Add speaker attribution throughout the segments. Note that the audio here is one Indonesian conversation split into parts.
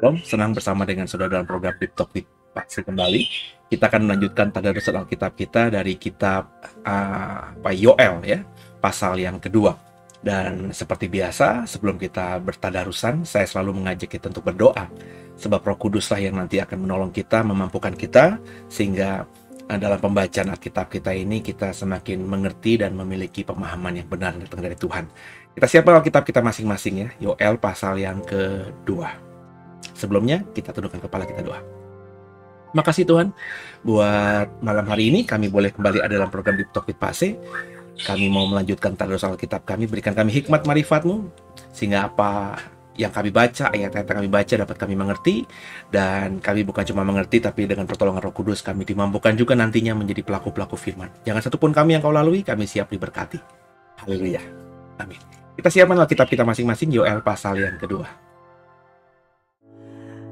Speaker 1: Shalom, senang bersama dengan saudara dalam program Deep Talk with Pastor kembali. Kita akan melanjutkan tadarus Alkitab kita dari kitab Yoel ya, pasal yang kedua. Dan seperti biasa, sebelum kita bertadarusan, saya selalu mengajak kita untuk berdoa. Sebab Roh Kuduslah yang nanti akan menolong kita, memampukan kita, sehingga dalam pembacaan Alkitab kita ini, kita semakin mengerti dan memiliki pemahaman yang benar datang dari Tuhan. Kita siapkan Alkitab kita masing-masing ya, Yoel pasal yang kedua. Sebelumnya, kita tundukkan kepala, kita doa. Makasih Tuhan, buat malam hari ini kami boleh kembali ada dalam program Deep Talk with Pastor. Kami mau melanjutkan tadarus Alkitab kami, berikan kami hikmat marifat-Mu, sehingga apa yang kami baca, ayat-ayat yang kami baca dapat kami mengerti, dan kami bukan cuma mengerti, tapi dengan pertolongan Roh Kudus kami dimampukan juga nantinya menjadi pelaku-pelaku firman. Jangan satupun kami yang Kau lalui, kami siap diberkati. Haleluya. Amin. Kita siapkan Alkitab kita masing-masing, Yoel pasal yang kedua.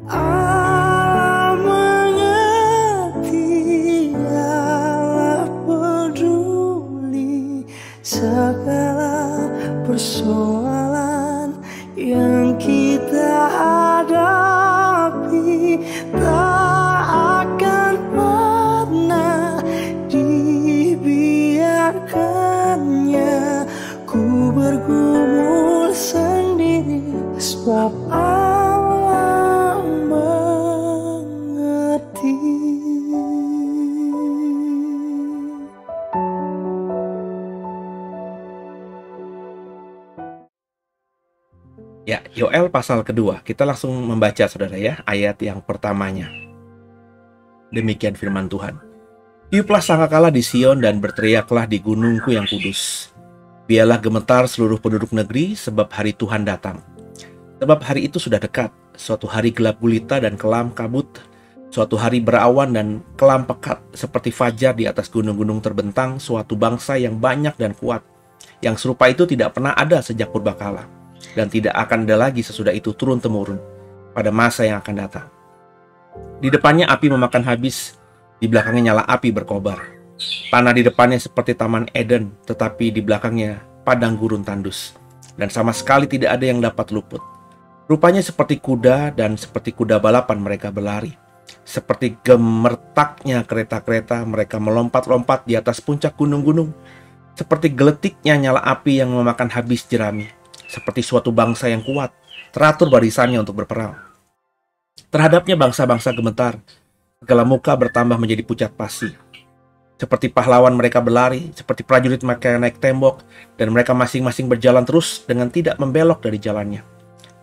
Speaker 2: Allah mengerti, Allah peduli segala persoalan yang kita hadapi, tak akan pernah dibiarkannya ku bergumul sendiri, sebab
Speaker 1: Ya, Yoel pasal kedua. Kita langsung membaca saudara ya, ayat yang pertamanya. Demikian firman Tuhan. Tiuplah sangkakala di Sion dan berteriaklah di gunungku yang kudus. Biarlah gemetar seluruh penduduk negeri, sebab hari Tuhan datang. Sebab hari itu sudah dekat, suatu hari gelap gulita dan kelam kabut, suatu hari berawan dan kelam pekat, seperti fajar di atas gunung-gunung terbentang, suatu bangsa yang banyak dan kuat. Yang serupa itu tidak pernah ada sejak purbakala, dan tidak akan ada lagi sesudah itu turun-temurun pada masa yang akan datang. Di depannya api memakan habis, di belakangnya nyala api berkobar. Tanah di depannya seperti taman Eden, tetapi di belakangnya padang gurun tandus, dan sama sekali tidak ada yang dapat luput. Rupanya seperti kuda, dan seperti kuda balapan mereka berlari. Seperti gemertaknya kereta-kereta, mereka melompat-lompat di atas puncak gunung-gunung. Seperti geletiknya nyala api yang memakan habis jerami. Seperti suatu bangsa yang kuat, teratur barisannya untuk berperang. Terhadapnya bangsa-bangsa gemetar, segala muka bertambah menjadi pucat pasi. Seperti pahlawan mereka berlari, seperti prajurit mereka naik tembok, dan mereka masing-masing berjalan terus dengan tidak membelok dari jalannya.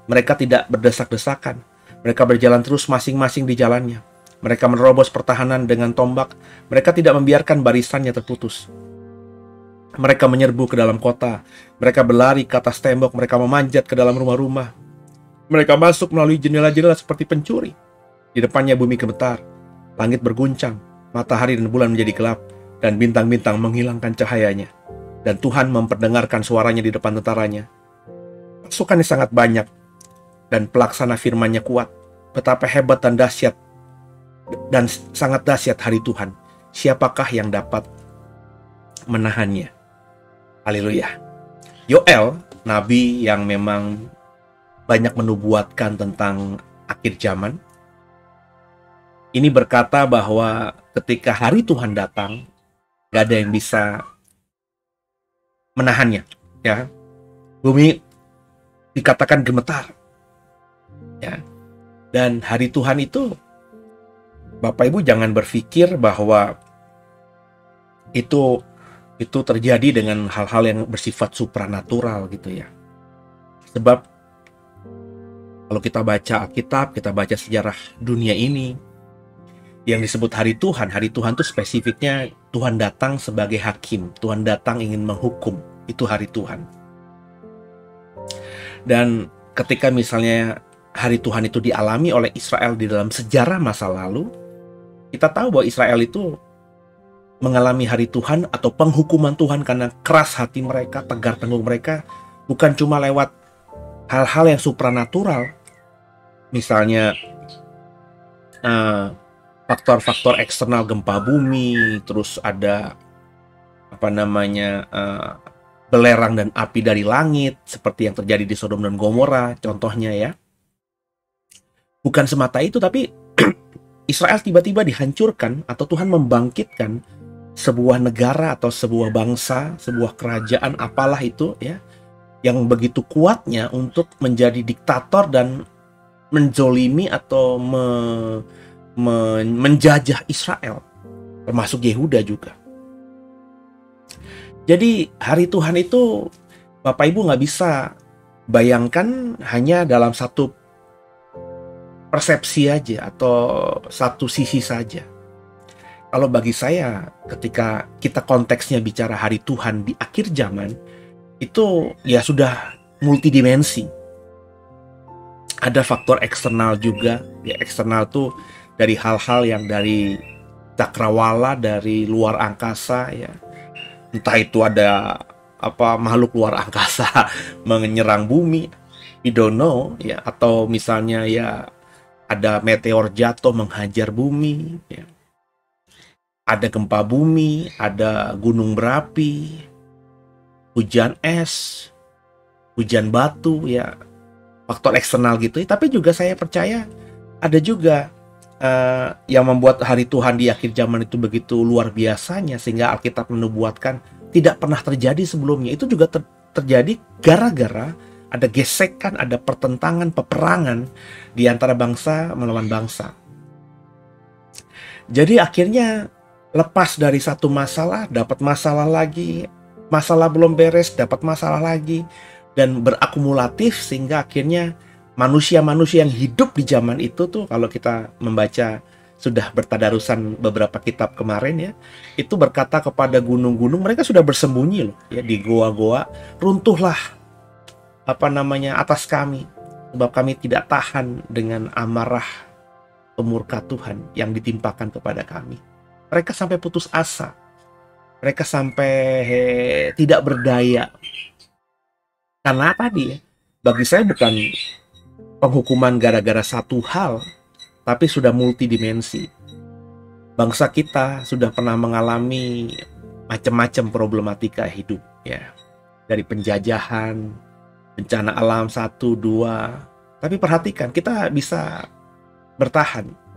Speaker 1: Mereka tidak berdesak-desakan, mereka berjalan terus masing-masing di jalannya. Mereka menerobos pertahanan dengan tombak, mereka tidak membiarkan barisannya terputus. Mereka menyerbu ke dalam kota, mereka berlari ke atas tembok, mereka memanjat ke dalam rumah-rumah. Mereka masuk melalui jendela-jendela seperti pencuri. Di depannya bumi gemetar, langit berguncang, matahari dan bulan menjadi gelap, dan bintang-bintang menghilangkan cahayanya. Dan Tuhan memperdengarkan suaranya di depan tentaranya. Pasukannya sangat banyak, dan pelaksana firman-Nya kuat. Betapa hebat dan dahsyat, dan sangat dahsyat hari Tuhan. Siapakah yang dapat menahannya? Haleluya. Yoel, nabi yang memang banyak menubuatkan tentang akhir zaman, ini berkata bahwa ketika hari Tuhan datang, gak ada yang bisa menahannya. Ya, bumi dikatakan gemetar. Ya, dan hari Tuhan itu, Bapak Ibu jangan berpikir bahwa itu terjadi dengan hal-hal yang bersifat supranatural gitu ya. Sebab kalau kita baca Alkitab, kita baca sejarah dunia ini, yang disebut hari Tuhan itu spesifiknya Tuhan datang sebagai hakim, Tuhan datang ingin menghukum, itu hari Tuhan. Dan ketika misalnya hari Tuhan itu dialami oleh Israel di dalam sejarah masa lalu, kita tahu bahwa Israel itu mengalami hari Tuhan atau penghukuman Tuhan karena keras hati mereka, tegar tenggung mereka, bukan cuma lewat hal-hal yang supranatural, misalnya faktor-faktor eksternal gempa bumi, terus ada belerang dan api dari langit seperti yang terjadi di Sodom dan Gomora contohnya ya. Bukan semata itu, tapi Israel tiba-tiba dihancurkan atau Tuhan membangkitkan sebuah negara atau sebuah bangsa, sebuah kerajaan apalah itu ya, yang begitu kuatnya untuk menjadi diktator dan menzolimi atau menjajah Israel, termasuk Yehuda juga. Jadi hari Tuhan itu Bapak Ibu nggak bisa bayangkan hanya dalam satu persepsi aja atau satu sisi saja. Kalau bagi saya, ketika kita konteksnya bicara hari Tuhan di akhir zaman, itu ya sudah multidimensi. Ada faktor eksternal juga. Ya, eksternal tuh dari hal-hal yang dari cakrawala, dari luar angkasa ya. Entah itu ada makhluk luar angkasa menyerang bumi, we don't know ya, atau misalnya ya ada meteor jatuh menghajar bumi ya. Ada gempa bumi, ada gunung berapi, hujan es, hujan batu ya, faktor eksternal gitu. Tapi juga saya percaya ada juga yang membuat hari Tuhan di akhir zaman itu begitu luar biasanya sehingga Alkitab menubuatkan tidak pernah terjadi sebelumnya. Itu juga terjadi gara-gara ada gesekan, ada pertentangan, peperangan di antara bangsa melawan bangsa. Jadi akhirnya lepas dari satu masalah, dapat masalah lagi, masalah belum beres, dapat masalah lagi, dan berakumulatif sehingga akhirnya manusia-manusia yang hidup di zaman itu tuh, kalau kita membaca sudah bertadarusan beberapa kitab kemarin ya, itu berkata kepada gunung-gunung, mereka sudah bersembunyi loh ya di goa-goa, runtuhlah atas kami, sebab kami tidak tahan dengan amarah pemurka Tuhan yang ditimpakan kepada kami. Mereka sampai putus asa. Mereka sampai tidak berdaya. Karena tadi ya, bagi saya bukan penghukuman gara-gara satu hal, tapi sudah multidimensi. Bangsa kita sudah pernah mengalami macam-macam problematika hidup ya. Dari penjajahan, bencana alam 1, 2. Tapi perhatikan, kita bisa bertahan.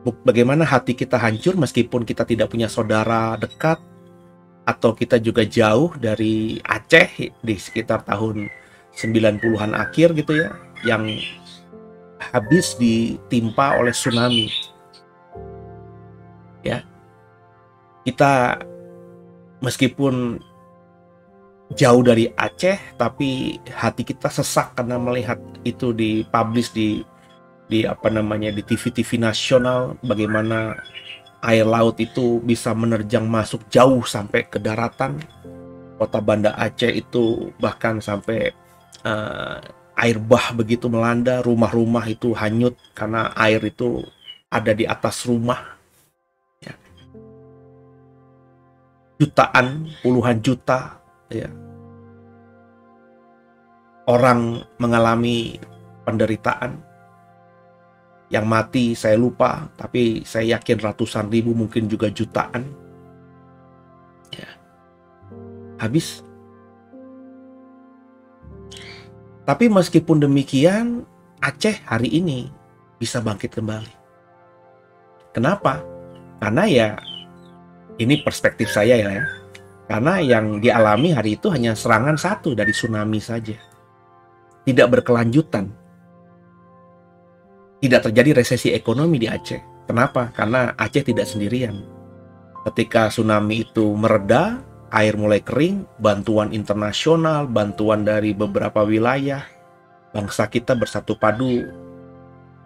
Speaker 1: Bagaimana hati kita hancur meskipun kita tidak punya saudara dekat, atau kita juga jauh dari Aceh di sekitar tahun 90-an akhir gitu ya, yang habis ditimpa oleh tsunami. Ya. Kita meskipun jauh dari Aceh, tapi hati kita sesak karena melihat itu dipublish di TV-TV nasional, bagaimana air laut itu bisa menerjang masuk jauh sampai ke daratan. Kota Banda Aceh itu bahkan sampai air bah begitu melanda, rumah-rumah itu hanyut karena air itu ada di atas rumah. Ya. Jutaan, puluhan juta ya, orang mengalami penderitaan. Yang mati saya lupa, tapi saya yakin ratusan ribu, mungkin juga jutaan. Ya. Habis. Tapi meskipun demikian, Aceh hari ini bisa bangkit kembali. Kenapa? Karena ya, ini perspektif saya ya. Karena yang dialami hari itu hanya serangan satu dari tsunami saja. Tidak berkelanjutan. Tidak terjadi resesi ekonomi di Aceh. Kenapa? Karena Aceh tidak sendirian. Ketika tsunami itu mereda, air mulai kering, bantuan internasional, bantuan dari beberapa wilayah, bangsa kita bersatu padu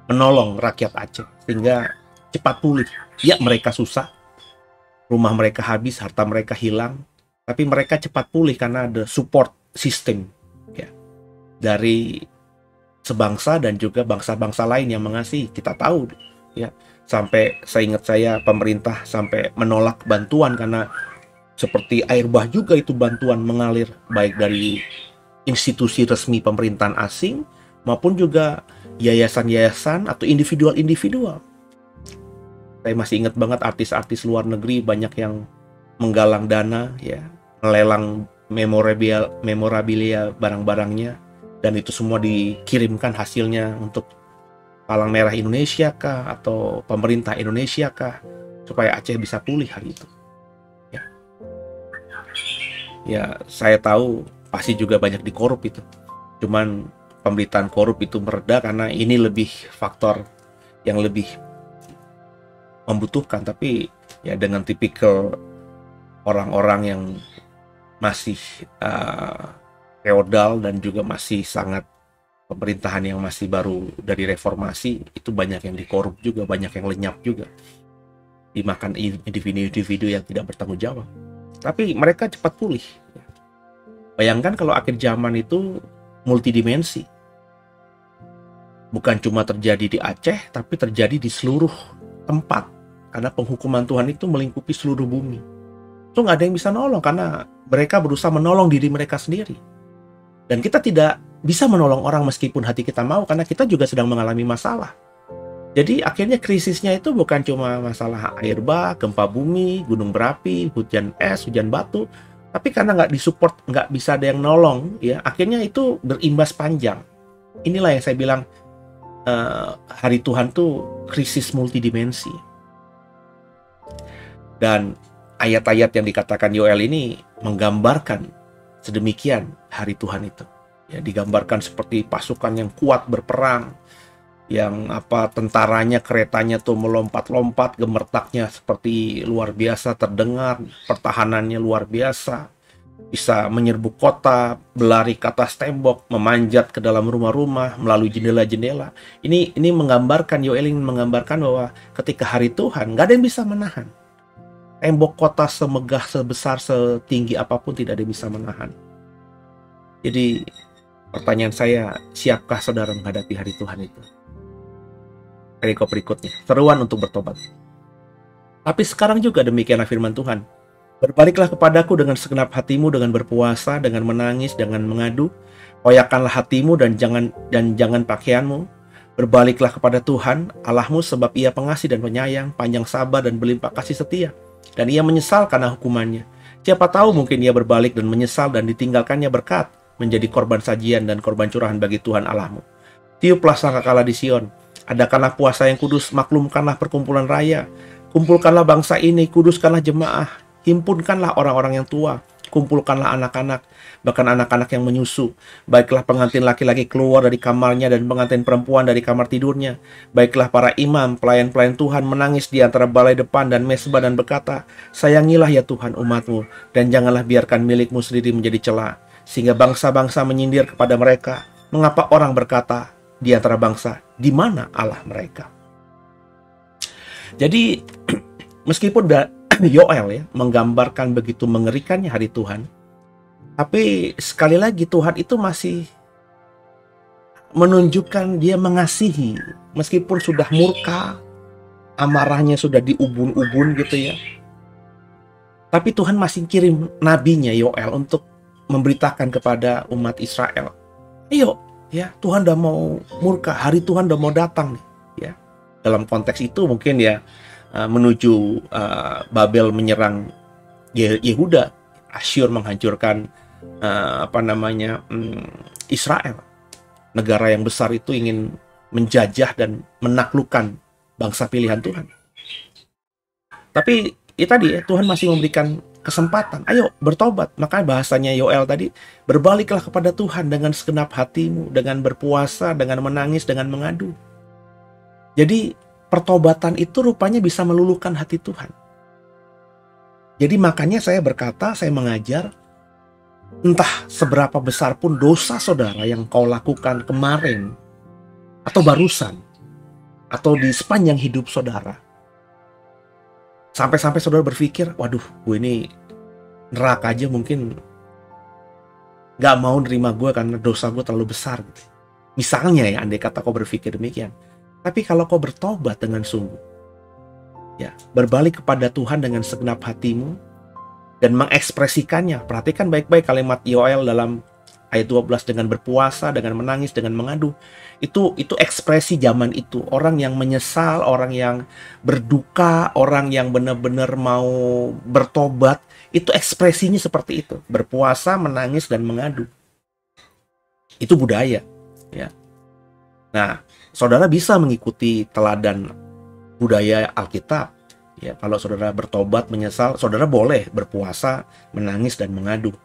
Speaker 1: menolong rakyat Aceh sehingga cepat pulih. Ya, mereka susah, rumah mereka habis, harta mereka hilang, tapi mereka cepat pulih karena ada support system. Ya. dari sebangsa dan juga bangsa-bangsa lain yang mengasihi. Kita tahu ya, sampai seingat saya pemerintah sampai menolak bantuan karena seperti air bah juga itu bantuan mengalir baik dari institusi resmi pemerintahan asing maupun juga yayasan-yayasan atau individual-individual. Saya masih ingat banget artis-artis luar negeri banyak yang menggalang dana ya, melelang memorabilia barang-barangnya, dan itu semua dikirimkan hasilnya untuk Palang Merah Indonesia kah atau pemerintah Indonesia kah, supaya Aceh bisa pulih hari itu. Ya, saya tahu pasti juga banyak dikorup itu. Cuman pemberitaan korup itu mereda karena ini lebih faktor yang lebih membutuhkan. Tapi ya dengan tipikal orang-orang yang masih feodal dan juga masih sangat pemerintahan yang masih baru dari reformasi, itu banyak yang dikorup juga, banyak yang lenyap juga, dimakan individu-individu yang tidak bertanggung jawab. Tapi mereka cepat pulih. Bayangkan kalau akhir zaman itu multidimensi. Bukan cuma terjadi di Aceh, tapi terjadi di seluruh tempat. Karena penghukuman Tuhan itu melingkupi seluruh bumi. So nggak ada yang bisa nolong karena mereka berusaha menolong diri mereka sendiri. Dan kita tidak bisa menolong orang meskipun hati kita mau, karena kita juga sedang mengalami masalah. Jadi akhirnya krisisnya itu bukan cuma masalah air bah, gempa bumi, gunung berapi, hujan es, hujan batu, tapi karena nggak disupport, nggak bisa ada yang nolong, ya akhirnya itu berimbas panjang. Inilah yang saya bilang hari Tuhan tuh krisis multidimensi. Dan ayat-ayat yang dikatakan Yoel ini menggambarkan sedemikian hari Tuhan itu. Ya, digambarkan seperti pasukan yang kuat berperang, yang tentaranya, keretanya tuh melompat-lompat, gemertaknya seperti luar biasa terdengar, pertahanannya luar biasa, bisa menyerbu kota, berlari ke atas tembok, memanjat ke dalam rumah-rumah melalui jendela-jendela. Ini menggambarkan, Yoel ingin menggambarkan bahwa ketika hari Tuhan nggak ada yang bisa menahan. Tembok kota semegah, sebesar, setinggi apapun tidak ada yang bisa menahan. Jadi pertanyaan saya, siapkah saudara menghadapi hari Tuhan itu? Perikop berikutnya, seruan untuk bertobat. Tapi sekarang juga demikianlah firman Tuhan. Berbaliklah kepadaku dengan segenap hatimu, dengan berpuasa, dengan menangis, dengan mengadu. Koyakkanlah hatimu dan jangan pakaianmu. Berbaliklah kepada Tuhan Allahmu, sebab Ia pengasih dan penyayang, panjang sabar dan berlimpah kasih setia. Dan Ia menyesal karena hukumannya. Siapa tahu mungkin Ia berbalik dan menyesal dan ditinggalkannya berkat, menjadi korban sajian dan korban curahan bagi Tuhan Allahmu. Tiuplah sangkakala di Sion. Adakanlah puasa yang kudus, maklumkanlah perkumpulan raya. Kumpulkanlah bangsa ini, kuduskanlah jemaah. Himpunkanlah orang-orang yang tua. Kumpulkanlah anak-anak, bahkan anak-anak yang menyusu. Baiklah pengantin laki-laki keluar dari kamarnya dan pengantin perempuan dari kamar tidurnya. Baiklah para imam, pelayan-pelayan Tuhan menangis di antara balai depan dan mesbah dan berkata, sayangilah ya Tuhan umatmu, dan janganlah biarkan milikmu sendiri menjadi cela. Sehingga bangsa-bangsa menyindir kepada mereka. Mengapa orang berkata di antara bangsa, di mana Allah mereka? Jadi meskipun Yoel ya menggambarkan begitu mengerikannya hari Tuhan, tapi sekali lagi Tuhan itu masih menunjukkan Dia mengasihi meskipun sudah murka, amarahnya sudah diubun-ubun gitu ya. Tapi Tuhan masih kirim nabinya Yoel untuk memberitakan kepada umat Israel, ayo ya, Tuhan udah mau murka, hari Tuhan udah mau datang nih ya. Dalam konteks itu mungkin ya menuju Babel menyerang Yehuda, Asyur menghancurkan Israel. Negara yang besar itu ingin menjajah dan menaklukkan bangsa pilihan Tuhan. Tapi tadi ya, Tuhan masih memberikan kesempatan. Ayo bertobat. Makanya bahasanya Yoel tadi, berbaliklah kepada Tuhan dengan segenap hatimu, dengan berpuasa, dengan menangis, dengan mengadu. Jadi pertobatan itu rupanya bisa meluluhkan hati Tuhan. Jadi makanya saya berkata, saya mengajar, entah seberapa besar pun dosa saudara yang kau lakukan kemarin, atau barusan, atau di sepanjang hidup saudara, sampai-sampai saudara berpikir, waduh, gue ini neraka aja mungkin nggak mau nerima gue karena dosa gue terlalu besar. Gitu. Misalnya ya, andai kata kau berpikir demikian. Tapi kalau kau bertobat dengan sungguh, ya, berbalik kepada Tuhan dengan segenap hatimu, dan mengekspresikannya. Perhatikan baik-baik kalimat Yoel dalam ayat 12, dengan berpuasa, dengan menangis, dengan mengadu. Itu ekspresi zaman itu. Orang yang menyesal, orang yang berduka, orang yang benar-benar mau bertobat, itu ekspresinya seperti itu. Berpuasa, menangis, dan mengadu. Itu budaya. Ya. Nah, saudara bisa mengikuti teladan budaya Alkitab. Ya, kalau saudara bertobat, menyesal, saudara boleh berpuasa, menangis, dan mengadu.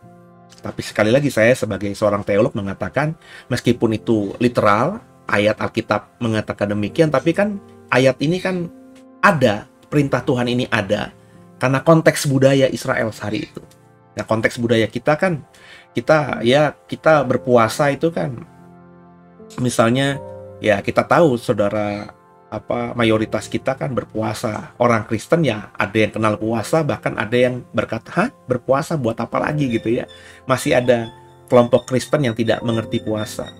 Speaker 1: Tapi sekali lagi saya sebagai seorang teolog mengatakan, meskipun itu literal, ayat Alkitab mengatakan demikian, tapi kan ayat ini kan ada, perintah Tuhan ini ada, karena konteks budaya Israel hari itu. Nah, konteks budaya kita kan, kita berpuasa itu kan, misalnya, ya kita tahu saudara, mayoritas kita kan berpuasa. Orang Kristen ya ada yang kenal puasa, bahkan ada yang berkata, "Hah, berpuasa buat apa lagi?" gitu ya. Masih ada kelompok Kristen yang tidak mengerti puasa.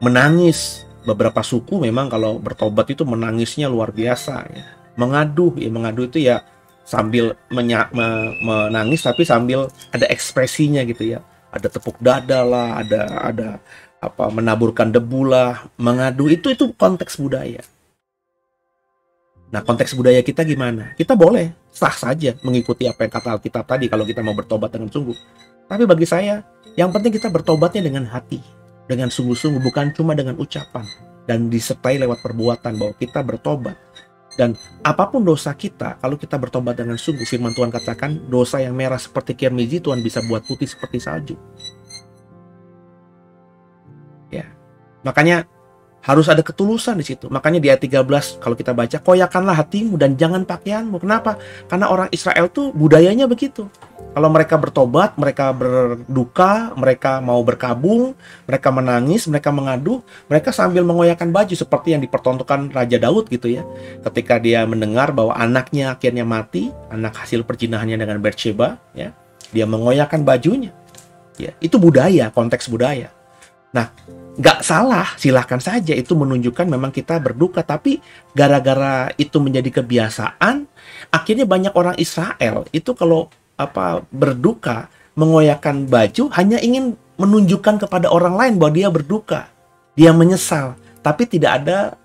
Speaker 1: Menangis, beberapa suku memang kalau bertobat itu menangisnya luar biasa ya. Mengadu itu ya sambil menangis tapi sambil ada ekspresinya gitu ya. Ada tepuk dada lah, ada menaburkan debu lah, mengadu, itu konteks budaya. Nah, konteks budaya kita gimana? Kita boleh sah saja mengikuti apa yang kata Alkitab tadi kalau kita mau bertobat dengan sungguh. Tapi bagi saya, yang penting kita bertobatnya dengan hati, dengan sungguh-sungguh, bukan cuma dengan ucapan, dan disertai lewat perbuatan bahwa kita bertobat. Dan apapun dosa kita, kalau kita bertobat dengan sungguh, firman Tuhan katakan, dosa yang merah seperti kirmizi Tuhan bisa buat putih seperti salju. Ya, makanya harus ada ketulusan di situ. Makanya di ayat 13 kalau kita baca, koyakanlah hatimu dan jangan pakaianmu. Kenapa? Karena orang Israel tuh budayanya begitu. Kalau mereka bertobat, mereka berduka, mereka mau berkabung, mereka menangis, mereka mengadu, mereka sambil mengoyakkan baju seperti yang dipertontonkan Raja Daud gitu ya. Ketika dia mendengar bahwa anaknya akhirnya mati, anak hasil perjinahannya dengan Bathsheba, ya, dia mengoyakkan bajunya. Ya, itu budaya, konteks budaya. Nah, nggak salah, silahkan saja, itu menunjukkan memang kita berduka. Tapi gara-gara itu menjadi kebiasaan, akhirnya banyak orang Israel itu kalau berduka, mengoyakkan baju, hanya ingin menunjukkan kepada orang lain bahwa dia berduka, dia menyesal, tapi tidak ada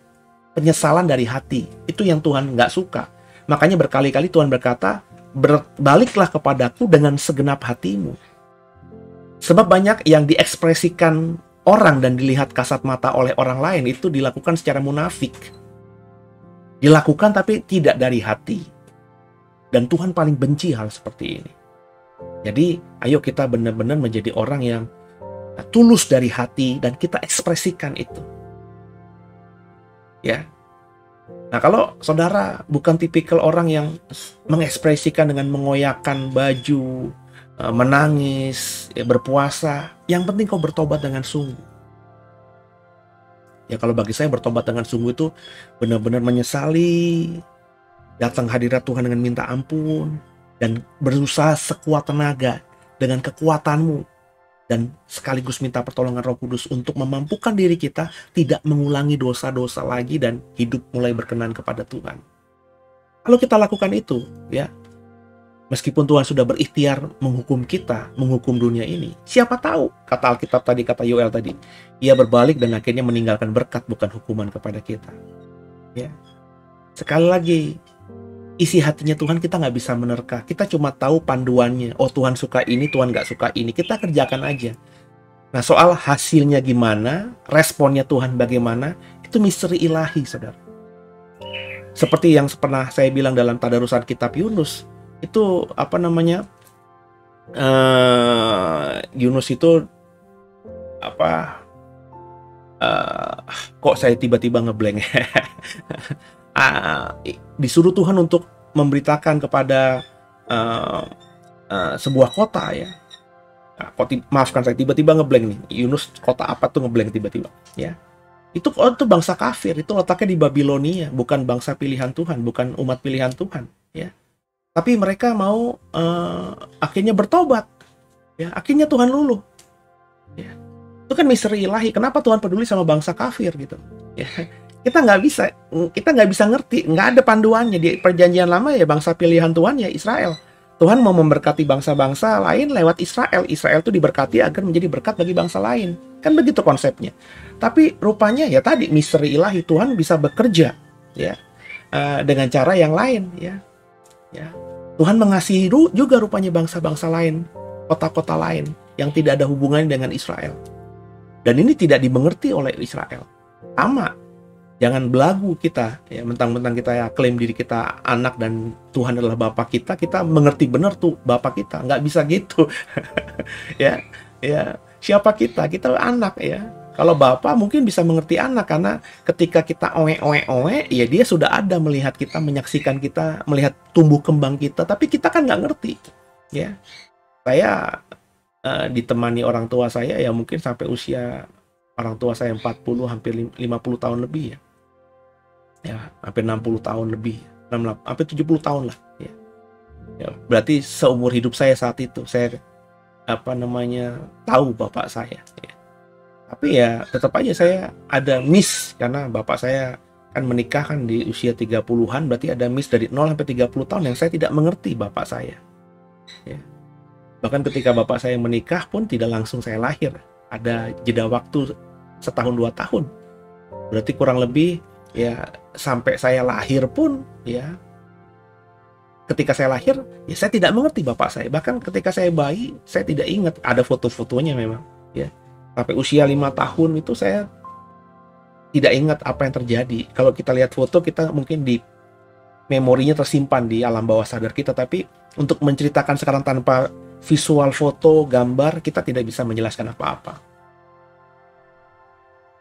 Speaker 1: penyesalan dari hati. Itu yang Tuhan nggak suka. Makanya berkali-kali Tuhan berkata, berbaliklah kepadaku dengan segenap hatimu. Sebab banyak yang diekspresikan orang dan dilihat kasat mata oleh orang lain itu dilakukan secara munafik. Dilakukan tapi tidak dari hati. Dan Tuhan paling benci hal seperti ini. Jadi, ayo kita benar-benar menjadi orang yang tulus dari hati dan kita ekspresikan itu. Ya. Nah, kalau saudara bukan tipikal orang yang mengekspresikan dengan mengoyakkan baju, menangis, ya, berpuasa, yang penting kau bertobat dengan sungguh. Ya, kalau bagi saya bertobat dengan sungguh itu benar-benar menyesali, datang hadirat Tuhan dengan minta ampun, dan berusaha sekuat tenaga dengan kekuatanmu, dan sekaligus minta pertolongan Roh Kudus untuk memampukan diri kita tidak mengulangi dosa-dosa lagi dan hidup mulai berkenan kepada Tuhan. Kalau kita lakukan itu, ya, meskipun Tuhan sudah berikhtiar menghukum kita, menghukum dunia ini, siapa tahu, kata Alkitab tadi, kata Yoel tadi, ia berbalik dan akhirnya meninggalkan berkat, bukan hukuman kepada kita. Ya. Sekali lagi, isi hatinya Tuhan kita nggak bisa menerka. Kita cuma tahu panduannya. Oh, Tuhan suka ini, Tuhan nggak suka ini. Kita kerjakan aja. Nah, soal hasilnya gimana, responnya Tuhan bagaimana, itu misteri ilahi, saudara. Seperti yang pernah saya bilang dalam tadarusan kitab Yunus, itu Yunus itu kok saya tiba-tiba ngeblank. Disuruh Tuhan untuk memberitakan kepada sebuah kota, ya. Maafkan saya tiba-tiba ngeblank nih. Yunus kota apa tuh ngeblank tiba-tiba, ya. Itu bangsa kafir, itu letaknya di Babilonia, bukan bangsa pilihan Tuhan, bukan umat pilihan Tuhan, ya. Tapi mereka mau akhirnya bertobat. Ya, akhirnya Tuhan luluh. Ya. Itu kan misteri ilahi. Kenapa Tuhan peduli sama bangsa kafir gitu? Ya. Kita nggak bisa ngerti, nggak ada panduannya. Di perjanjian lama ya bangsa pilihan Tuhan ya Israel. Tuhan mau memberkati bangsa-bangsa lain lewat Israel. Israel itu diberkati agar menjadi berkat bagi bangsa lain. Kan begitu konsepnya. Tapi rupanya ya tadi misteri ilahi, Tuhan bisa bekerja ya dengan cara yang lain ya. Ya. Tuhan mengasihi juga rupanya bangsa-bangsa lain, kota-kota lain yang tidak ada hubungannya dengan Israel. Dan ini tidak dimengerti oleh Israel. Sama. Jangan belagu kita, ya mentang-mentang kita ya klaim diri kita anak dan Tuhan adalah Bapa kita mengerti benar tuh Bapa kita. Nggak bisa gitu. ya, siapa kita? Kita anak ya. Kalau Bapa mungkin bisa mengerti anak karena ketika kita oe, ya dia sudah ada melihat kita, menyaksikan kita, melihat tumbuh kembang kita. Tapi kita kan nggak ngerti, ya. Saya ditemani orang tua saya ya mungkin sampai usia orang tua saya 40 hampir 50 tahun lebih ya. Ya, hampir 60 tahun lebih, hampir 70 tahun lah ya. Ya, berarti seumur hidup saya saat itu saya tahu bapak saya ya. Tapi ya tetap aja saya ada miss karena bapak saya kan menikah kan di usia 30-an, berarti ada miss dari 0 sampai 30 tahun yang saya tidak mengerti bapak saya ya. Bahkan ketika bapak saya menikah pun tidak langsung saya lahir, ada jeda waktu setahun 2 tahun, berarti kurang lebih ya sampai saya lahir pun ya, ketika saya lahir ya saya tidak mengerti bapak saya. Bahkan ketika saya bayi saya tidak ingat, ada foto-fotonya memang ya. Sampai usia 5 tahun itu saya tidak ingat apa yang terjadi. Kalau kita lihat foto kita mungkin di memorinya tersimpan di alam bawah sadar kita, tapi untuk menceritakan sekarang tanpa visual foto, gambar, kita tidak bisa menjelaskan apa-apa.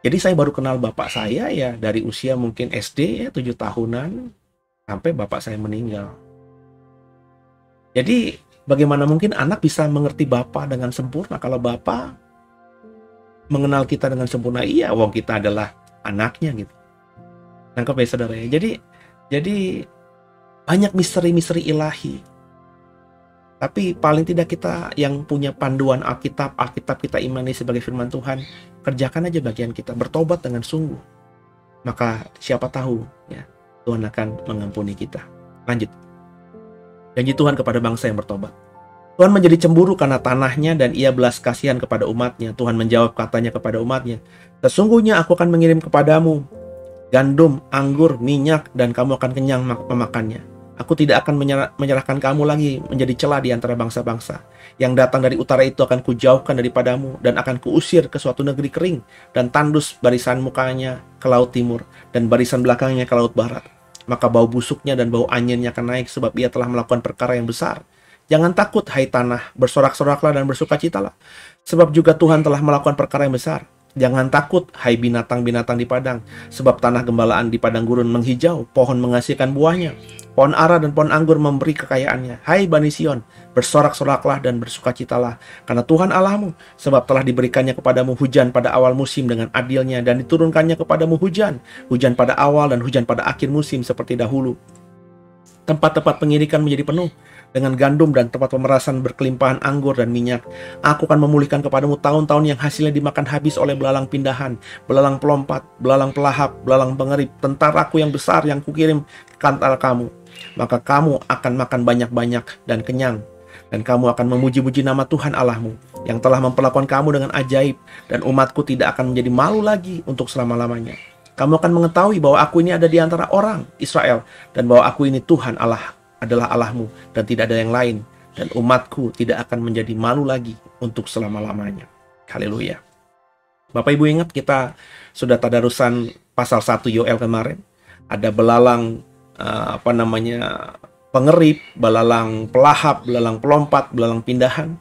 Speaker 1: Jadi saya baru kenal bapak saya ya dari usia mungkin SD ya 7 tahunan sampai bapak saya meninggal. Jadi bagaimana mungkin anak bisa mengerti bapak dengan sempurna kalau bapak mengenal kita dengan sempurna? Iya, wong kita adalah anaknya gitu. Nangkep ya saudara ya. Jadi banyak misteri-misteri ilahi. Tapi paling tidak kita yang punya panduan Alkitab kita imani sebagai firman Tuhan, kerjakan aja bagian kita, bertobat dengan sungguh. Maka siapa tahu ya Tuhan akan mengampuni kita. Lanjut. Janji Tuhan kepada bangsa yang bertobat. Tuhan menjadi cemburu karena tanahnya dan ia belas kasihan kepada umatnya. Tuhan menjawab katanya kepada umatnya, sesungguhnya aku akan mengirim kepadamu gandum, anggur, minyak, dan kamu akan kenyang memakannya. Aku tidak akan menyerahkan kamu lagi menjadi celah di antara bangsa-bangsa. Yang datang dari utara itu akan kujauhkan daripadamu, dan akan kuusir ke suatu negeri kering, dan tandus barisan mukanya ke laut timur, dan barisan belakangnya ke laut barat. Maka bau busuknya dan bau anginnya akan naik, sebab ia telah melakukan perkara yang besar. Jangan takut, hai tanah, bersorak-soraklah dan bersukacitalah, sebab juga Tuhan telah melakukan perkara yang besar. Jangan takut, hai binatang-binatang di padang, sebab tanah gembalaan di padang gurun menghijau, pohon menghasilkan buahnya, pohon ara dan pohon anggur memberi kekayaannya. Hai Bani Sion, bersorak-soraklah dan bersukacitalah, karena Tuhan Allahmu, sebab telah diberikannya kepadamu hujan pada awal musim dengan adilnya, dan diturunkannya kepadamu hujan pada awal dan hujan pada akhir musim seperti dahulu. Tempat-tempat pengirikan menjadi penuh dengan gandum dan tempat pemerasan berkelimpahan anggur dan minyak. Aku akan memulihkan kepadamu tahun-tahun yang hasilnya dimakan habis oleh belalang pindahan, belalang pelompat, belalang pelahap, belalang pengerip, tentaraku yang besar yang kukirim ke antara kamu. Maka kamu akan makan banyak-banyak dan kenyang, dan kamu akan memuji-muji nama Tuhan Allahmu yang telah memperlakukan kamu dengan ajaib, dan umatku tidak akan menjadi malu lagi untuk selama-lamanya. Kamu akan mengetahui bahwa aku ini ada di antara orang Israel, dan bahwa aku ini Tuhan Allah adalah Allahmu, dan tidak ada yang lain, dan umatku tidak akan menjadi malu lagi untuk selama-lamanya. Haleluya. Bapak Ibu ingat kita sudah tadarusan pasal 1 Yoel kemarin. Ada belalang pengerip, belalang pelahap, belalang pelompat, belalang pindahan.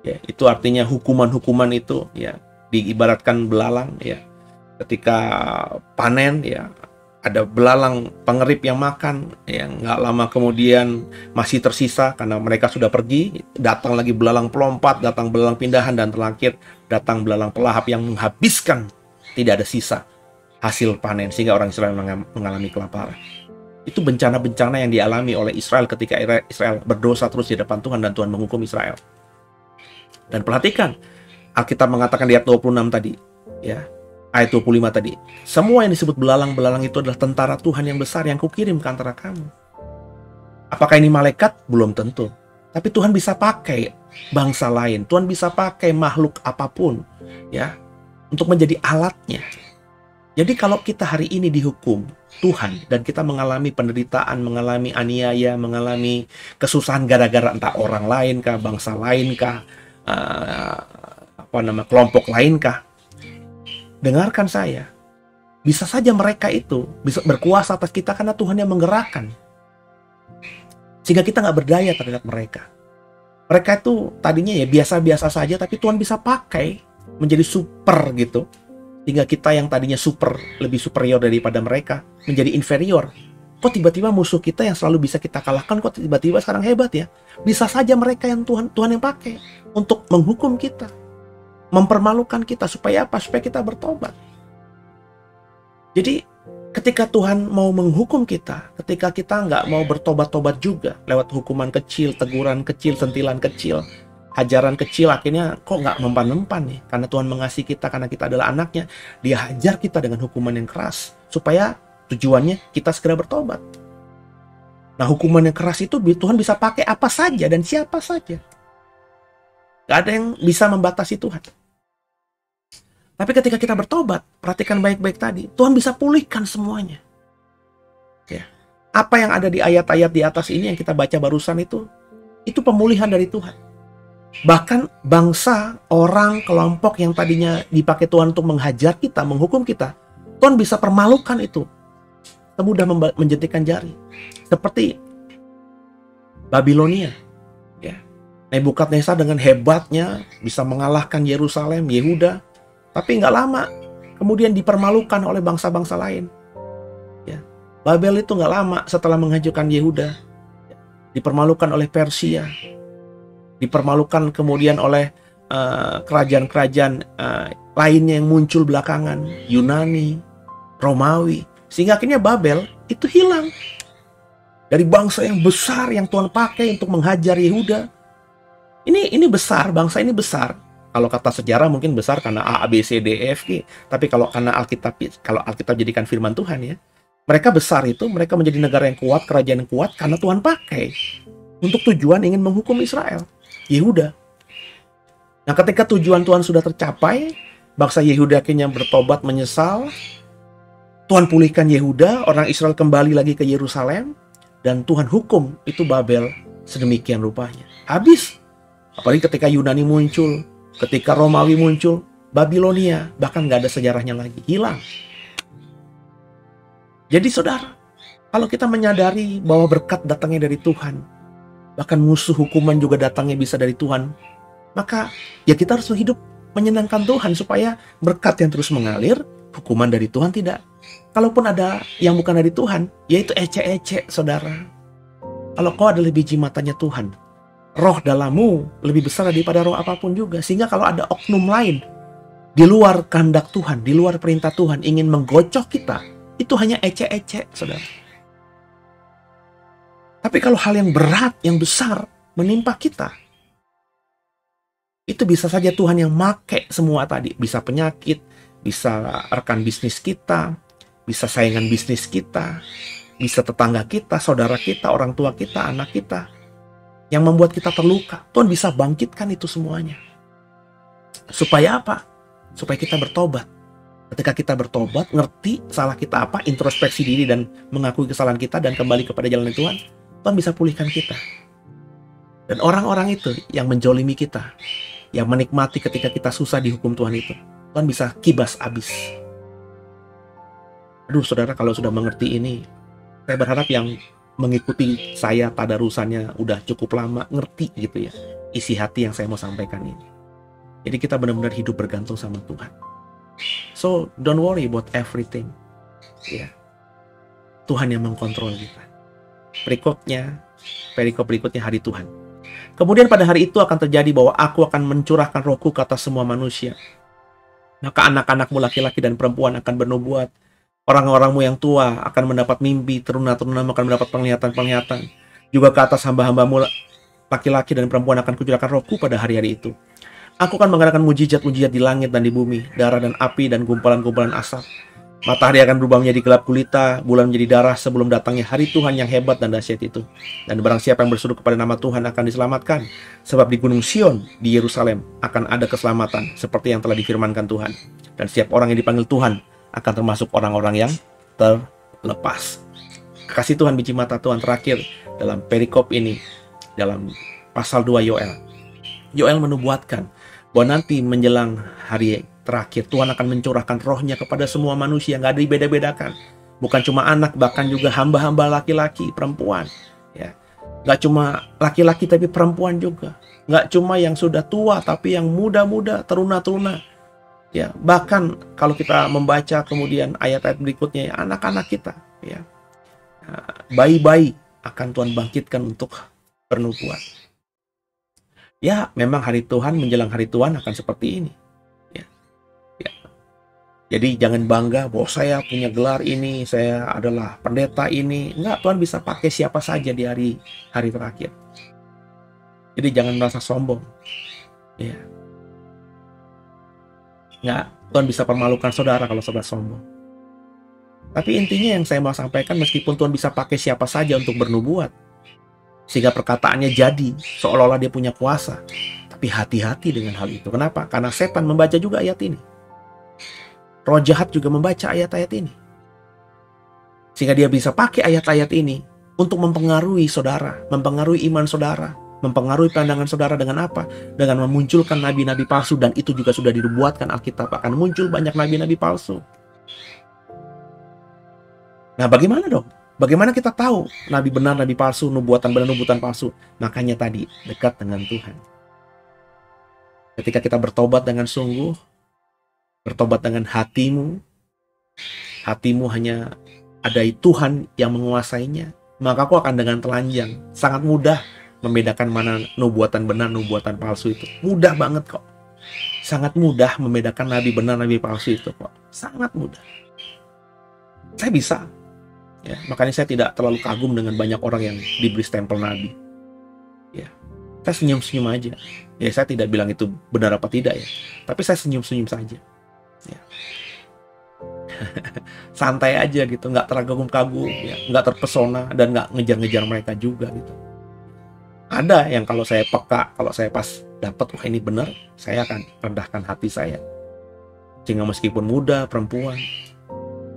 Speaker 1: Ya, itu artinya hukuman-hukuman itu ya diibaratkan belalang ya. Ketika panen ya ada belalang pengerip yang makan, yang nggak lama kemudian masih tersisa karena mereka sudah pergi, datang lagi belalang pelompat, datang belalang pindahan, dan terakhir datang belalang pelahap yang menghabiskan, tidak ada sisa hasil panen, sehingga orang Israel mengalami kelaparan. Itu bencana-bencana yang dialami oleh Israel ketika Israel berdosa terus di depan Tuhan dan Tuhan menghukum Israel. Dan perhatikan, Alkitab mengatakan di ayat 26 tadi, ya, ayat 25 tadi, semua yang disebut belalang-belalang itu adalah tentara Tuhan yang besar yang kukirim ke antara kamu. Apakah ini malaikat? Belum tentu. Tapi Tuhan bisa pakai bangsa lain, Tuhan bisa pakai makhluk apapun, ya, untuk menjadi alatnya. Jadi kalau kita hari ini dihukum Tuhan dan kita mengalami penderitaan, mengalami aniaya, mengalami kesusahan gara-gara entah orang lain kah, bangsa lain kah, kelompok lain kah, dengarkan saya. Bisa saja mereka itu bisa berkuasa atas kita karena Tuhan yang menggerakkan. Sehingga kita nggak berdaya terhadap mereka. Mereka itu tadinya ya biasa-biasa saja, tapi Tuhan bisa pakai menjadi super gitu. Hingga kita yang tadinya super, lebih superior daripada mereka, menjadi inferior. Kok tiba-tiba musuh kita yang selalu bisa kita kalahkan, kok tiba-tiba sekarang hebat ya? Bisa saja mereka yang Tuhan yang pakai untuk menghukum kita, mempermalukan kita. Supaya apa? Supaya kita bertobat. Jadi ketika Tuhan mau menghukum kita, ketika kita nggak mau bertobat-tobat juga lewat hukuman kecil, teguran kecil, sentilan kecil, hajaran kecil, akhirnya kok nggak mempan-mempan nih. Karena Tuhan mengasihi kita, karena kita adalah anaknya, Dia hajar kita dengan hukuman yang keras. Supaya tujuannya kita segera bertobat. Nah, hukuman yang keras itu Tuhan bisa pakai apa saja dan siapa saja. Gak ada yang bisa membatasi Tuhan. Tapi ketika kita bertobat, perhatikan baik-baik tadi, Tuhan bisa pulihkan semuanya. Ya. Apa yang ada di ayat-ayat di atas ini yang kita baca barusan itu pemulihan dari Tuhan. Bahkan bangsa, orang, kelompok yang tadinya dipakai Tuhan untuk menghajar kita, menghukum kita, Tuhan bisa permalukan itu. Semudah menjentikan jari. Seperti Babilonia. Ya. Nebukadnezar dengan hebatnya bisa mengalahkan Yerusalem, Yehuda. Tapi nggak lama, kemudian dipermalukan oleh bangsa-bangsa lain. Ya. Babel itu nggak lama setelah menghancurkan Yehuda. Dipermalukan oleh Persia. Dipermalukan kemudian oleh kerajaan-kerajaan lainnya yang muncul belakangan. Yunani, Romawi. Sehingga akhirnya Babel itu hilang. Dari bangsa yang besar yang Tuhan pakai untuk menghajar Yehuda. Ini besar, bangsa ini besar. Kalau kata sejarah mungkin besar karena A, B, C, D, E, F, G. Tapi kalau Alkitab jadikan firman Tuhan ya. Mereka besar itu, mereka menjadi negara yang kuat, kerajaan yang kuat karena Tuhan pakai. Untuk tujuan ingin menghukum Israel, Yehuda. Nah, ketika tujuan Tuhan sudah tercapai, bangsa Yehuda akhirnya bertobat, menyesal. Tuhan pulihkan Yehuda, orang Israel kembali lagi ke Yerusalem. Dan Tuhan hukum itu Babel sedemikian rupanya. Habis. Apalagi ketika Yunani muncul, ketika Romawi muncul, Babilonia bahkan nggak ada sejarahnya lagi, hilang. Jadi saudara, kalau kita menyadari bahwa berkat datangnya dari Tuhan, bahkan musuh hukuman juga datangnya bisa dari Tuhan, maka ya kita harus hidup menyenangkan Tuhan supaya berkat yang terus mengalir, hukuman dari Tuhan tidak. Kalaupun ada yang bukan dari Tuhan, yaitu ecek-ecek saudara. Kalau kau adalah biji matanya Tuhan, roh dalammu lebih besar daripada roh apapun juga. Sehingga kalau ada oknum lain di luar kehendak Tuhan, di luar perintah Tuhan, ingin menggocok kita, itu hanya ecek-ecek, saudara. Tapi kalau hal yang berat, yang besar menimpa kita, itu bisa saja Tuhan yang make semua tadi. Bisa penyakit, bisa rekan bisnis kita, bisa saingan bisnis kita, bisa tetangga kita, saudara kita, orang tua kita, anak kita, yang membuat kita terluka. Tuhan bisa bangkitkan itu semuanya. Supaya apa? Supaya kita bertobat. Ketika kita bertobat, ngerti salah kita apa, introspeksi diri dan mengakui kesalahan kita dan kembali kepada jalan Tuhan, Tuhan bisa pulihkan kita. Dan orang-orang itu yang menjolimi kita, yang menikmati ketika kita susah dihukum Tuhan itu, Tuhan bisa kibas habis. Aduh saudara, kalau sudah mengerti ini, saya berharap yang mengikuti saya tadarusannya udah cukup lama, ngerti gitu ya, isi hati yang saya mau sampaikan ini. Jadi kita benar-benar hidup bergantung sama Tuhan. So, don't worry about everything. Ya. Tuhan yang mengkontrol kita. Perikop berikutnya hari Tuhan. Kemudian pada hari itu akan terjadi bahwa aku akan mencurahkan rohku ke atas semua manusia. Maka anak-anakmu laki-laki dan perempuan akan bernubuat. Orang-orangmu yang tua akan mendapat mimpi, teruna-teruna akan mendapat penglihatan-penglihatan. Juga ke atas hamba-hambamu laki-laki dan perempuan akan kucurahkan rohku pada hari-hari itu. Aku akan mengadakan mujizat-mujizat di langit dan di bumi, darah dan api dan gumpalan-gumpalan asap. Matahari akan berubah menjadi gelap gulita, bulan menjadi darah sebelum datangnya hari Tuhan yang hebat dan dahsyat itu. Dan barang siapa yang berseru kepada nama Tuhan akan diselamatkan. Sebab di Gunung Sion, di Yerusalem, akan ada keselamatan seperti yang telah difirmankan Tuhan. Dan setiap orang yang dipanggil Tuhan akan termasuk orang-orang yang terlepas. Kasih Tuhan, biji mata Tuhan terakhir dalam perikop ini, dalam pasal 2 Yoel. Yoel menubuatkan bahwa nanti menjelang hari terakhir Tuhan akan mencurahkan rohnya kepada semua manusia, nggak ada dibeda-bedakan. Bukan cuma anak, bahkan juga hamba-hamba laki-laki, perempuan. Ya, nggak cuma laki-laki tapi perempuan juga. Nggak cuma yang sudah tua tapi yang muda-muda, teruna-teruna. Ya, bahkan kalau kita membaca kemudian ayat-ayat berikutnya, ya, anak-anak kita, ya, bayi-bayi akan Tuhan bangkitkan untuk bernubuat. Ya, memang hari Tuhan menjelang hari Tuhan akan seperti ini. Ya, ya. Jadi jangan bangga bahwa saya punya gelar ini, saya adalah pendeta ini. Enggak, Tuhan bisa pakai siapa saja di hari terakhir. Jadi jangan merasa sombong. Ya. Enggak, Tuhan bisa permalukan saudara kalau saudara sombong. Tapi intinya yang saya mau sampaikan, meskipun Tuhan bisa pakai siapa saja untuk bernubuat, sehingga perkataannya jadi seolah-olah dia punya kuasa. Tapi hati-hati dengan hal itu. Kenapa? Karena setan membaca juga ayat ini. Roh jahat juga membaca ayat-ayat ini. Sehingga dia bisa pakai ayat-ayat ini untuk mempengaruhi saudara, mempengaruhi iman saudara, mempengaruhi pandangan saudara dengan apa? Dengan memunculkan nabi-nabi palsu. Dan itu juga sudah dibuatkan Alkitab, akan muncul banyak nabi-nabi palsu. Nah, bagaimana dong? Bagaimana kita tahu nabi benar, nabi palsu, nubuatan benar, nubuatan palsu? Makanya tadi, dekat dengan Tuhan. Ketika kita bertobat dengan sungguh, bertobat dengan hatimu hanya ada Tuhan yang menguasainya, maka kau akan dengan telanjang, sangat mudah membedakan mana nubuatan benar, nubuatan palsu itu. Mudah banget kok. Sangat mudah membedakan nabi benar, nabi palsu itu kok. Sangat mudah. Saya bisa. Ya, makanya saya tidak terlalu kagum dengan banyak orang yang diberi stempel nabi. Ya, saya senyum-senyum aja. Ya, saya tidak bilang itu benar apa tidak ya, tapi saya senyum-senyum saja. Ya. Santai aja gitu, nggak terkagum-kagum, ya, nggak terpesona dan nggak ngejar-ngejar mereka juga gitu. Ada yang kalau saya peka, kalau saya pas dapat wah ini benar, saya akan rendahkan hati saya. Sehingga meskipun muda, perempuan,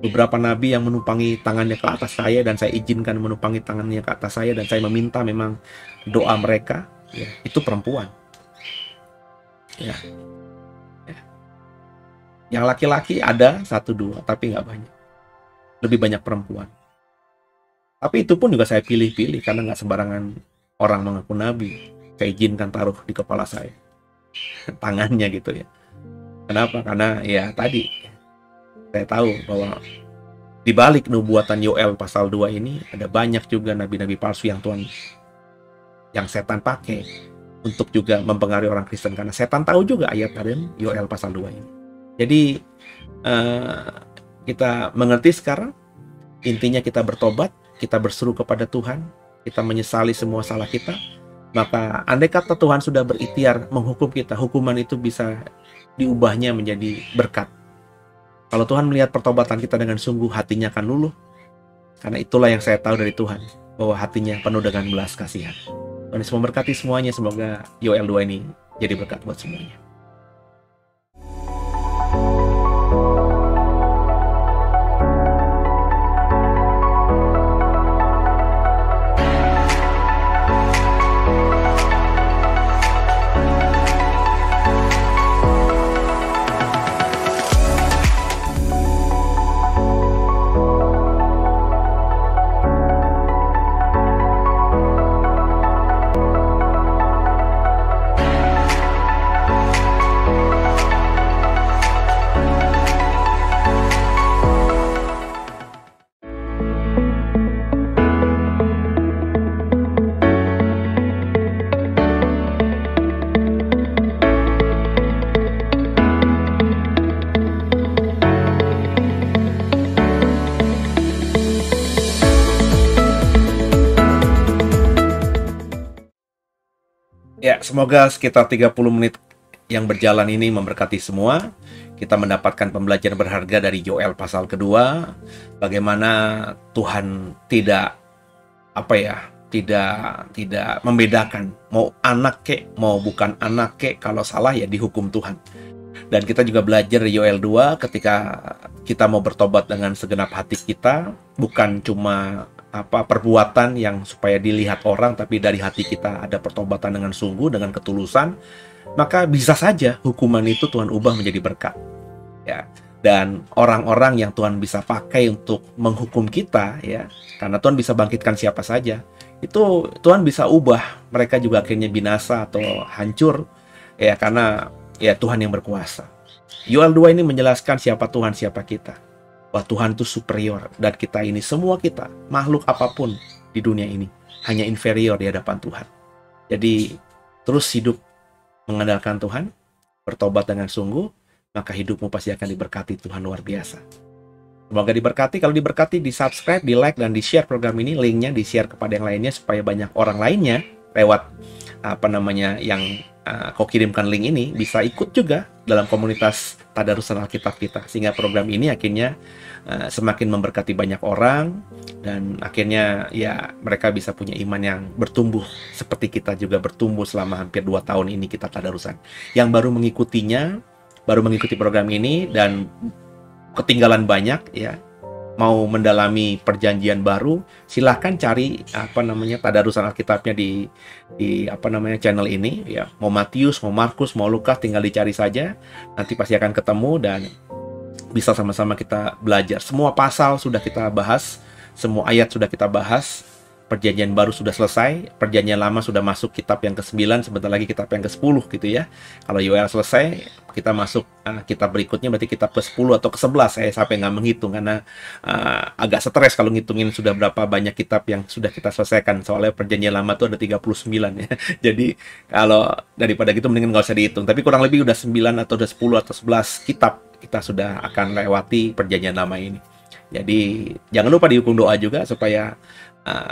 Speaker 1: beberapa nabi yang menumpangi tangannya ke atas saya dan saya izinkan menumpangi tangannya ke atas saya dan saya meminta memang doa mereka, ya, itu perempuan. Ya. Ya. Yang laki-laki ada 1-2 tapi nggak banyak. Lebih banyak perempuan. Tapi itu pun juga saya pilih-pilih karena nggak sembarangan orang mengaku nabi. Saya izinkan taruh di kepala saya. Tangannya gitu ya. Kenapa? Karena ya tadi saya tahu bahwa di balik nubuatan Yoel pasal 2 ini ada banyak juga nabi-nabi palsu yang Tuhan, yang setan pakai untuk juga mempengaruhi orang Kristen, karena setan tahu juga ayat dari Yoel pasal 2 ini. Jadi kita mengerti sekarang, intinya kita bertobat, kita berseru kepada Tuhan, kita menyesali semua salah kita, maka andai kata Tuhan sudah berikhtiar menghukum kita, hukuman itu bisa diubahnya menjadi berkat. Kalau Tuhan melihat pertobatan kita dengan sungguh, hatinya akan luluh. Karena itulah yang saya tahu dari Tuhan, bahwa hatinya penuh dengan belas kasihan. Tuhan Yesus memberkati semuanya. Semoga Yoel 2 ini jadi berkat buat semuanya. Ya, semoga sekitar 30 menit yang berjalan ini memberkati semua. Kita mendapatkan pembelajaran berharga dari Yoel pasal kedua, bagaimana Tuhan tidak membedakan mau anak kek, mau bukan anak kek, kalau salah ya dihukum Tuhan. Dan kita juga belajar dari Yoel 2 ketika kita mau bertobat dengan segenap hati kita, bukan cuma perbuatan yang supaya dilihat orang, tapi dari hati kita ada pertobatan dengan sungguh, dengan ketulusan, maka bisa saja hukuman itu Tuhan ubah menjadi berkat. Ya. Dan orang-orang yang Tuhan bisa pakai untuk menghukum kita, ya, karena Tuhan bisa bangkitkan siapa saja, itu Tuhan bisa ubah mereka juga akhirnya binasa atau hancur, ya, karena ya Tuhan yang berkuasa. Yoel 2 ini menjelaskan siapa Tuhan, siapa kita. Bahwa Tuhan itu superior, dan kita ini, semua kita, makhluk apapun di dunia ini, hanya inferior di hadapan Tuhan. Jadi terus hidup mengandalkan Tuhan, bertobat dengan sungguh, maka hidupmu pasti akan diberkati Tuhan luar biasa. Semoga diberkati. Kalau diberkati, di subscribe, di like, dan di share program ini. Linknya di share kepada yang lainnya supaya banyak orang lainnya lewat yang kau kirimkan link ini bisa ikut juga dalam komunitas Tadarusan Alkitab kita, sehingga program ini akhirnya semakin memberkati banyak orang, dan akhirnya ya mereka bisa punya iman yang bertumbuh seperti kita juga bertumbuh selama hampir 2 tahun ini kita Tadarusan. Yang baru mengikuti program ini dan ketinggalan banyak, ya, mau mendalami perjanjian baru, silahkan cari Tadarusan Alkitabnya di channel ini, ya. Mau Matius, mau Markus, mau Lukas, tinggal dicari saja, nanti pasti akan ketemu dan bisa sama-sama kita belajar. Semua pasal sudah kita bahas, semua ayat sudah kita bahas. Perjanjian baru sudah selesai, perjanjian lama sudah masuk kitab yang ke-9, sebentar lagi kitab yang ke-10 gitu ya. Kalau Yoel selesai, kita masuk kitab berikutnya, berarti kitab ke-10 atau ke-11. Saya sampai nggak menghitung karena agak stres kalau ngitungin sudah berapa banyak kitab yang sudah kita selesaikan. Soalnya perjanjian lama itu ada 39 ya. Jadi kalau daripada gitu mendingan nggak usah dihitung. Tapi kurang lebih udah 9 atau udah 10 atau 11 kitab kita sudah akan lewati perjanjian lama ini. Jadi jangan lupa dihukum doa juga supaya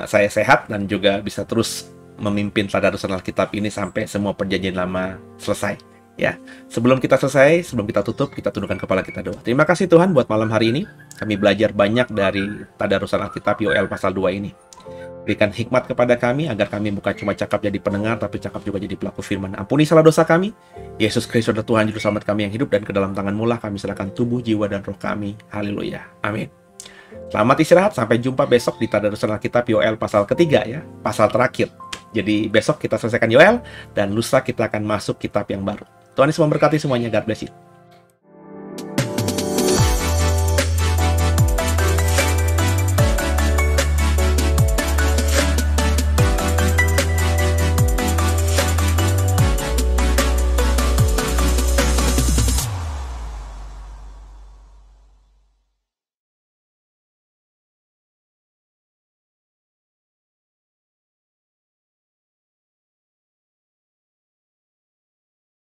Speaker 1: saya sehat dan juga bisa terus memimpin Tadarusan Alkitab ini sampai semua perjanjian lama selesai. Ya, sebelum kita tutup, kita tundukkan kepala kita doa. Terima kasih Tuhan buat malam hari ini. Kami belajar banyak dari Tadarusan Alkitab Yoel pasal 2 ini. Berikan hikmat kepada kami agar kami bukan cuma cakap jadi pendengar, tapi cakap juga jadi pelaku firman. Ampuni salah dosa kami. Yesus Kristus adalah Tuhan Juru Selamat kami yang hidup, dan ke dalam tangan-Mu lah kami serahkan tubuh, jiwa, dan roh kami. Haleluya. Amin. Selamat istirahat, sampai jumpa besok di Tadarusan Alkitab Yoel pasal ketiga, ya, pasal terakhir. Jadi besok kita selesaikan Yoel, dan lusa kita akan masuk kitab yang baru. Tuhan Yesus memberkati semuanya. God bless you.